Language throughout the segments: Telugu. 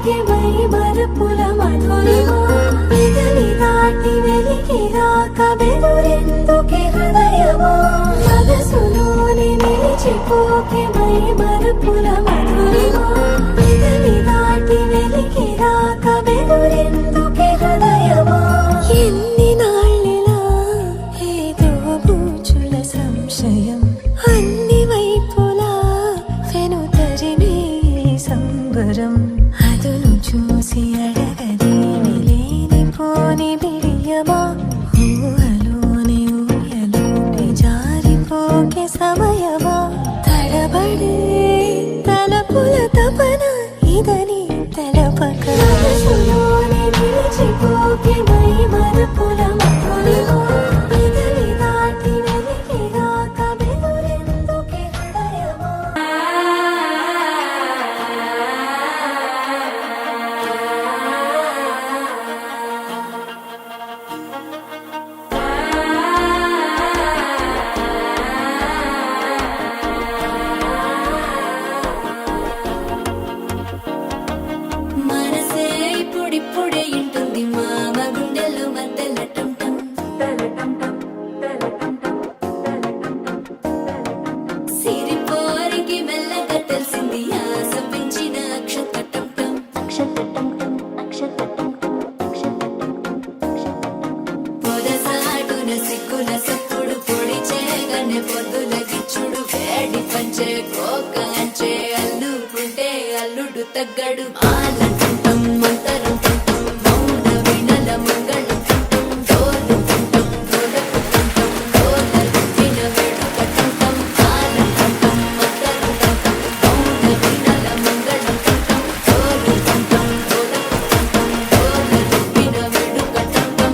మరిచిపోకే మై మరపుల మధురిమా పెదవి దాటి వెలికి రాక బెదురెందుకే హృదయమా మనసులోని నిలిచిపోకే మై మరపుల మధురిమా పెదవి దాటి వెలికి రాక బెదురెందుకే హృదయమా ఎన్ని నాళ్ళిలా ఏదో బూచుల సంశయం అన్ని వైపులా వెనుతరిమే సంబరం అదును చూసి అడగదేమి లేనిపోని బిడియమా ఊహలోని ఊయలోకి జారిపోకే సమయమా తడబడే తలపుల తపన ఇదని తెలపక మనసులోని నిలిచిపోకే మై మరపుల మధురిమా పెదవి దాటి వెలికి రాక బెదురెందుకే హృదయమా మనసే ఇప్పుడిప్పుడే ఇంటుంది మామ గుండెల్లో మధ్యల టం టం సిరిపోరికి మెల్లగా తెలిసింది ఆశ పెంచిన అక్షతటం పొదసాటున సిగ్గుల సప్పుడు పొడి చేయగానే పొద్దుల గిచ్చుడు వేడి పంచే కోక అంచే అల్లుకుంటే అల్లుడు తగ్గడు ఆలంటుంటం మంతరం టుంటం మౌన వినల మంగళం టుంటం డోలు టుంటం డోలకు టుంటం డోలలు విన వేడుక టుంటం ఆలంటుంటం మంతరం టుంటం మౌన వినల మంగళం టుంటం డోలు టుంటం డోలకు టుంటం డోలలు విన వేడుక టుంటం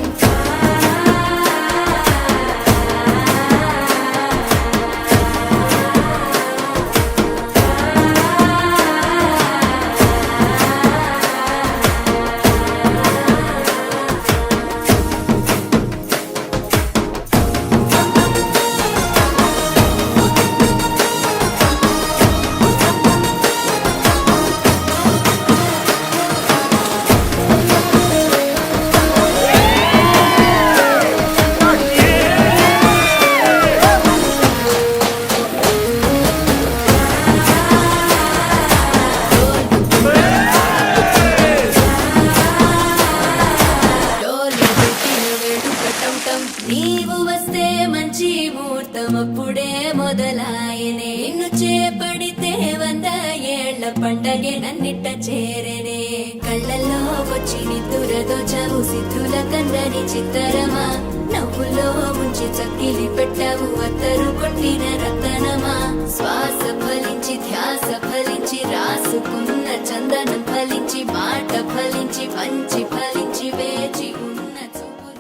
నీవు వస్తే మంచి ముహూర్తం అప్పుడే మొదలాయనే నిన్ను చేపడితే 100 ఏళ్ల పండగే నన్నిట్ట చేరనే కళ్ళల్లో వచ్చి నిద్దురతో చావు సిద్ధుల కందని చిత్తరమా నవ్వులో ముంచి చక్కిలి పెట్టావు అత్తరు కొట్టిన రతనమా శ్వాస ఫలించి ధ్యాస ఫలించి రాసుకున్న చందనం ఫలించి మాట ఫలించి మంచి ఫలించి వేచి ఉన్న చూపులు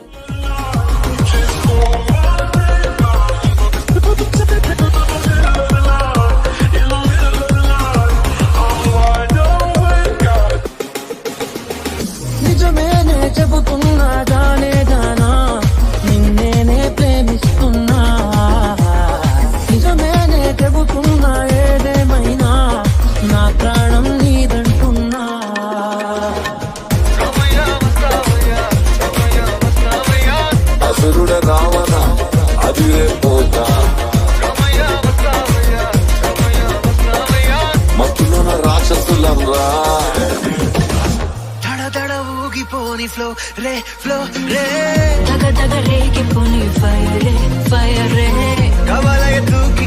నిజమేనే చెబుతున్నా జానే జానా నిన్నేనే ప్రేమిస్తున్నా నిజమేనే చెబుతున్నా ఏదేమైనా నా ప్రాణం నీదంటున్నా అసురుడ రావణ అదిరే పోతా మత్తులోన రాక్షసులం రా దడ ఊగిపోని ఫ్లో రే రే దగ దగ రేగిపోని ఫైర్ రే కవలయ దూకి